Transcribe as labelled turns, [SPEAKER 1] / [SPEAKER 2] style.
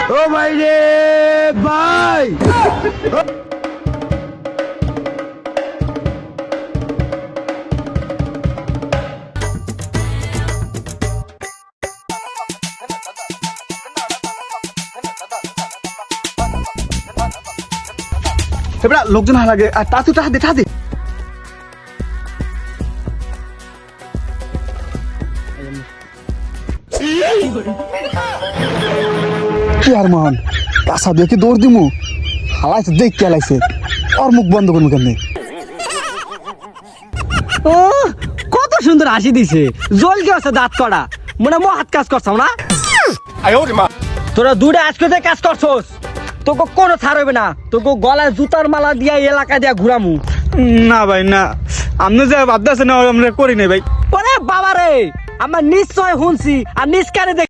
[SPEAKER 1] ও ভাই রে ভাই,
[SPEAKER 2] এবার লোকজন লাগে আর তা তুই টাকা দে কি আর মহান কাঁচা দিয়ে কি দৌড় দিমু হালাইছে দেখ কে লাইছে ওর মুখ বন্ধ করবো কেমনি
[SPEAKER 3] ও কত সুন্দর হাসি দিছে জল কি আছে দাঁত কড়া মনে মো হাত কাজ করছাও না তোরা দূরে আজকে কাজ করছস তোকে কোনো ছাড় হবে না তোকে গলায় জুতার মালা দিয়া এলাকা দিয়া ঘুরামু।
[SPEAKER 2] না ভাই না আপনি যা ভাবতেছেন আমরা করি নাই ভাই।
[SPEAKER 3] ওরে বাবা রে আমার নিশ্চয় শুনছি আর নিজ কানে